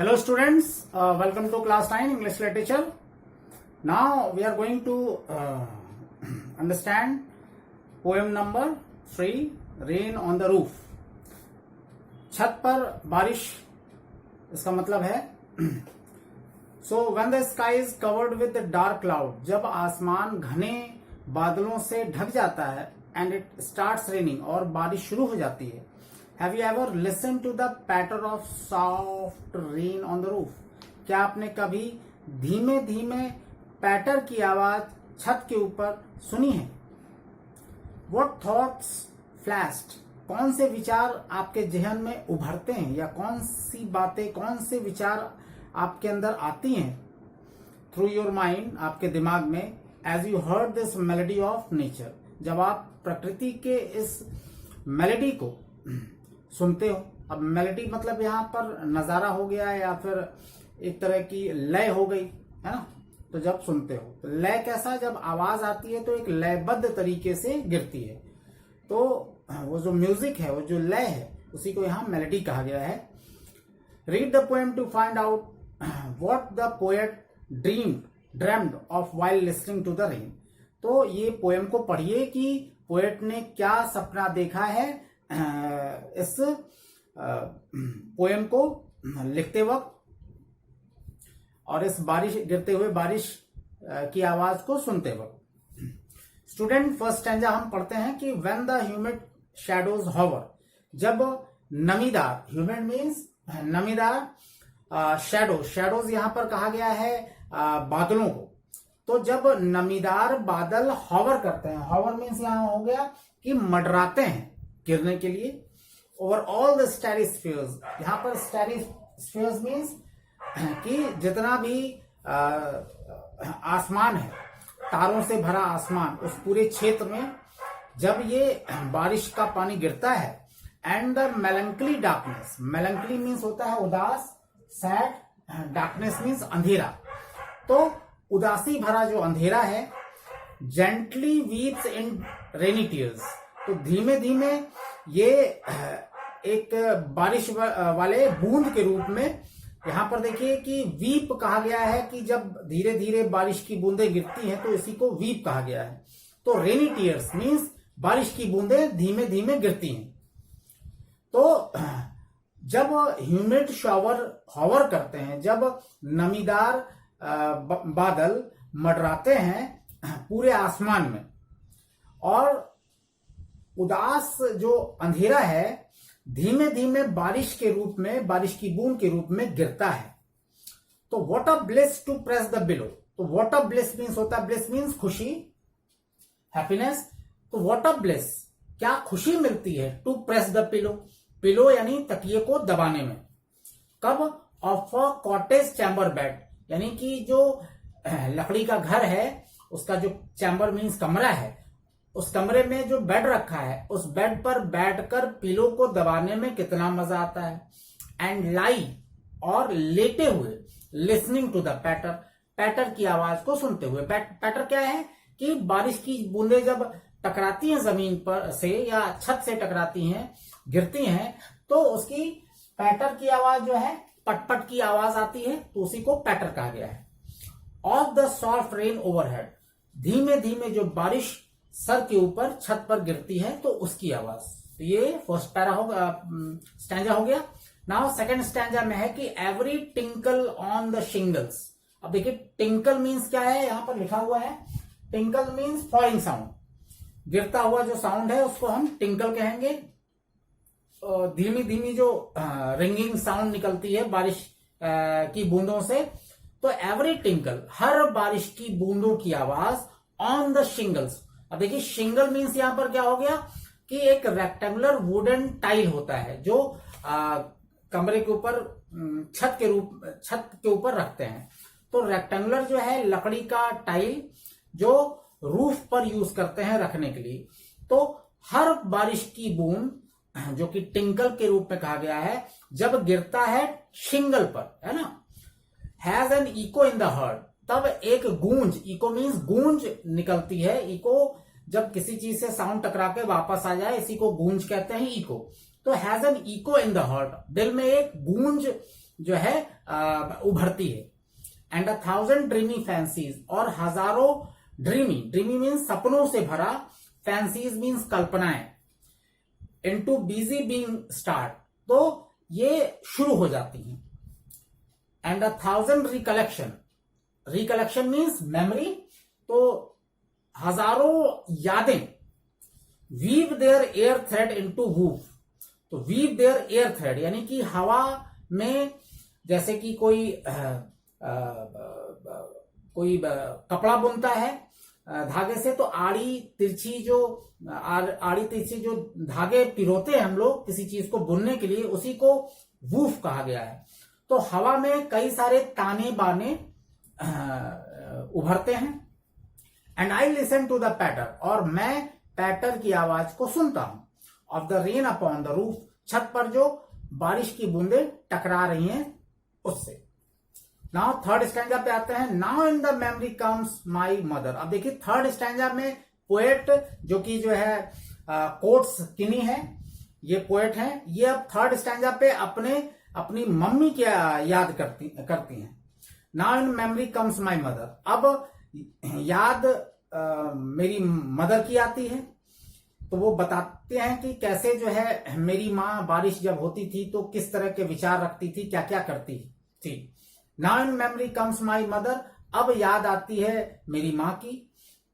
Hello students, welcome to class 9 English literature. Now we are going to understand poem number 3 Rain on the Roof. छत पर बारिश इसका मतलब है So when the sky is covered with dark cloud, जब आसमान घने बादलों से ढक जाता है and it starts raining और बारिश शुरू हो जाती है. Have you ever listened to the patter of soft rain on the roof? क्या आपने कभी धीमे धीमे पैटर की आवाज छत के ऊपर सुनी है? What thoughts flashed? कौन से विचार आपके जहन में उभरते हैं या कौन सी बातें, कौन से विचार आपके अंदर आती हैं through your mind, आपके दिमाग में, as you heard this melody of nature? जब आप प्रकृति के इस मेलेडी को सुनते हो. अब मेलेडी मतलब यहाँ पर नजारा हो गया या फिर एक तरह की लय हो गई है ना. तो जब सुनते हो तो लय कैसा, जब आवाज आती है तो एक लयबद्ध तरीके से गिरती है. तो वो जो म्यूजिक है, वो जो लय है, उसी को यहाँ मेलेडी कहा गया है. Read the poem to find out what the poet dreamed of while listening to the rain. तो ये पोएम को पढ़िए कि पोएट ने क्या सपना देखा है इस पोएम को लिखते वक्त और इस बारिश, गिरते हुए बारिश की आवाज को सुनते वक्त. स्टूडेंट, फर्स्ट स्टैंजा हम पढ़ते हैं कि when the humid shadows hover, जब नमीदार, ह्यूमिड मीन्स नमीदार, शैडोज यहां पर कहा गया है बादलों को. तो जब नमीदार बादल हॉवर करते हैं, हॉवर मीन्स यहां हो गया कि मंडराते हैं गिरने के लिए, ओवर ऑल द स्ट्रेटोस्फियर्स. यहां पर स्ट्रेटोस्फियर्स मीन्स कि जितना भी आसमान है, तारों से भरा आसमान, उस पूरे क्षेत्र में जब ये बारिश का पानी गिरता है. And the melancholy darkness, melancholy means होता है उदास, सैड, डार्कनेस मीन्स अंधेरा. तो उदासी भरा जो अंधेरा है, जेंटली वीप्स इन रेनी टीयर्स. तो धीमे धीमे ये एक बारिश वाले बूंद के रूप में, यहां पर देखिए कि वीप कहा गया है कि जब धीरे धीरे बारिश की बूंदें गिरती हैं तो इसी को वीप कहा गया है. तो रेनी टीयर्स मीन्स बारिश की बूंदें धीमे धीमे गिरती हैं. तो जब ह्यूमिड शावर हॉवर करते हैं, जब नमीदार बादल मंडराते हैं पूरे आसमान में और उदास जो अंधेरा है धीमे धीमे बारिश के रूप में, बारिश की बूंद के रूप में गिरता है. तो what a bliss to press the pillow. तो व्हाट अ ब्लिस मीन्स होता है, ब्लिस मीन्स खुशी, हैप्पीनेस. तो व्हाट अ ब्लिस, क्या खुशी मिलती है to press the pillow, pillow यानी तकिए को दबाने में. कब? Of a cottage chamber bed, यानी कि जो लकड़ी का घर है उसका जो चैम्बर मीन्स कमरा है, उस कमरे में जो बेड रखा है, उस बेड पर बैठकर पिलो को दबाने में कितना मजा आता है. एंड लाई, और लेटे हुए, लिसनिंग टू द पैटर, पैटर की आवाज को सुनते हुए. पैटर क्या है कि बारिश की बूंदें जब टकराती हैं जमीन पर से या छत से टकराती हैं, गिरती हैं, तो उसकी पैटर की आवाज जो है, पटपट की आवाज आती है, तो उसी को पैटर कहा गया है. Of the soft rain overhead, धीमे धीमे जो बारिश सर के ऊपर छत पर गिरती है तो उसकी आवाज. तो ये फर्स्ट पैरा स्टैंजा हो गया. नाउ सेकंड स्टैंजा में है कि every tinkle on the shingles. अब देखिए टिंकल मीन्स क्या है, यहां पर लिखा हुआ है टिंकल मीन्स फॉलिंग साउंड, गिरता हुआ जो साउंड है उसको हम टिंकल कहेंगे. धीमी धीमी जो रिंगिंग साउंड निकलती है बारिश की बूंदों से. तो एवरी टिंकल, हर बारिश की बूंदों की आवाज, ऑन द शिंगल्स. अब देखिए शिंगल मीन्स यहां पर क्या हो गया कि एक रेक्टेंगुलर वुडन टाइल होता है जो कमरे के ऊपर, छत के ऊपर रखते हैं. तो रेक्टेंगुलर जो है लकड़ी का टाइल जो रूफ पर यूज करते हैं रखने के लिए. तो हर बारिश की बूंद जो कि टिंकल के रूप में कहा गया है, जब गिरता है शिंगल पर, है ना, has an echo in the heart, तब एक गूंज, इको मीन्स गूंज निकलती है. इको जब किसी चीज से साउंड टकरा के वापस आ जाए, इसी को गूंज कहते हैं, इको. तो has an echo in the heart, दिल में एक गूंज जो है उभरती है। एंड 1000 ड्रीमी फैंसीज, और हजारों ड्रीमी मीन्स सपनों से भरा, फैंसीज मीन्स कल्पनाएं, इनटू बिजी बीइंग स्टार्ट, तो ये शुरू हो जाती हैं। एंड 1000 रिकलेक्शन मीन्स मेमोरी, तो हजारों यादें, weave their air thread into woof, तो वीव देयर एयर थ्रेड यानी कि हवा में जैसे कि कोई कपड़ा बुनता है धागे से, तो आड़ी तिरछी जो धागे पिरोते हैं हम लोग किसी चीज को बुनने के लिए, उसी को वूफ कहा गया है। तो हवा में कई सारे ताने बाने उभरते हैं। And I listen to the patter, और मैं पैटर की आवाज को सुनता हूं, of the rain upon the roof, छत पर जो बारिश की बूंदें टकरा रही हैं उससे। नाउ थर्ड स्टैंजा पे आते हैं। Now in the memory comes my mother. अब देखिए थर्ड स्टैंजा में पोएट जो कि जो है कोट्स किनी है, ये पोएट हैं, ये अब थर्ड स्टैंजा पे अपनी मम्मी की याद करती हैं। Now in memory comes my mother, अब याद मेरी मदर की आती है। तो वो बताते हैं कि कैसे जो है मेरी माँ बारिश जब होती थी तो किस तरह के विचार रखती थी, क्या क्या करती थी। Now in memory comes my mother, अब याद आती है मेरी माँ की।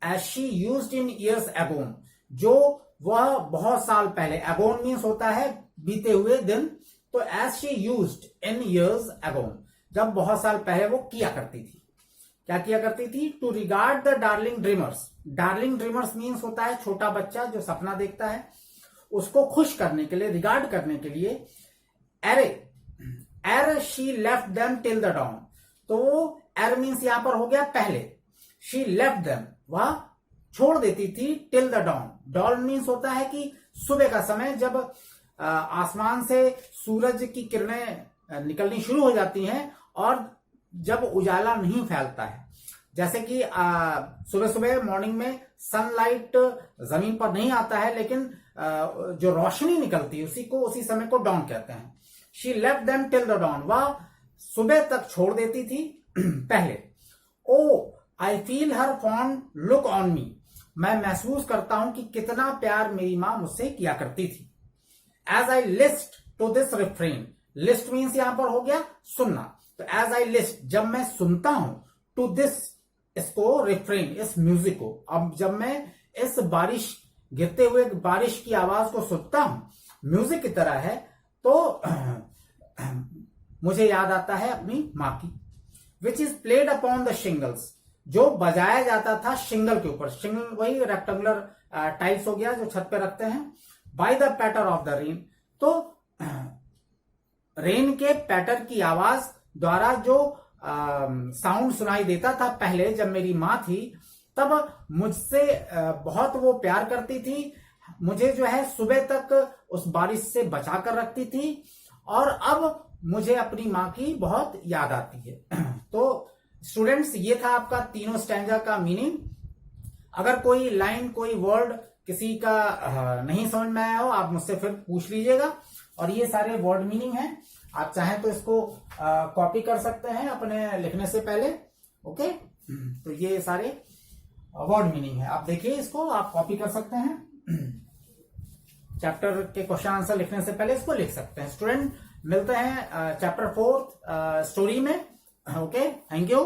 As she used in years agone, जो वह बहुत साल पहले, एगोन मीन्स होता है बीते हुए दिन, तो as she used in years agone, जब बहुत साल पहले वो किया करती थी। क्या किया करती थी? To regard the darling dreamers. Darling dreamers means होता है छोटा बच्चा जो सपना देखता है, उसको खुश करने के लिए, रिगार्ड करने के लिए। एर she left them till the down, तो एर मीन्स यहां पर हो गया पहले, शी लेफ्ट देम वह छोड़ देती थी, till the down. Down means होता है कि सुबह का समय, जब आसमान से सूरज की किरणें निकलनी शुरू हो जाती हैं और जब उजाला नहीं फैलता है, जैसे कि सुबह सुबह मॉर्निंग में सनलाइट जमीन पर नहीं आता है, लेकिन जो रोशनी निकलती है उसी समय को डाउन कहते हैं। She left them till the dawn, वह सुबह तक छोड़ देती थी पहले। Oh I feel her fond look on me, मैं महसूस करता हूं कि कितना प्यार मेरी मां मुझसे किया करती थी। As I list to this refrain, list means यहां पर हो गया सुनना, तो एज आई लिस्ट, जब मैं सुनता हूं, टू दिस, इसको रिफ्रेन, इस म्यूजिक को, अब जब मैं इस बारिश, गिरते हुए बारिश की आवाज को सुनता हूं, म्यूजिक की तरह है, तो मुझे याद आता है अपनी मां की। Which is played upon the shingles, जो बजाया जाता था शिंगल के ऊपर, शिंगल वही रेक्टेंगुलर टाइल्स हो गया जो छत पे रखते हैं। By the patter of the rain, तो रेन के पैटर की आवाज द्वारा जो साउंड सुनाई देता था पहले जब मेरी मां थी, तब मुझसे बहुत वो प्यार करती थी, मुझे जो है सुबह तक उस बारिश से बचा कर रखती थी, और अब मुझे अपनी मां की बहुत याद आती है। तो स्टूडेंट्स, ये था आपका तीनों स्टैंजा का मीनिंग। अगर कोई लाइन, कोई वर्ड किसी का नहीं समझ में आया हो, आप मुझसे फिर पूछ लीजिएगा। और ये सारे वर्ड मीनिंग हैं, आप चाहें तो इसको कॉपी कर सकते हैं अपने लिखने से पहले। ओके, तो ये सारे वर्ड मीनिंग है, आप देखिए इसको, आप कॉपी कर सकते हैं। चैप्टर के क्वेश्चन आंसर लिखने से पहले इसको लिख सकते हैं। स्टूडेंट, मिलते हैं चैप्टर 4 स्टोरी में। Okay, thank you.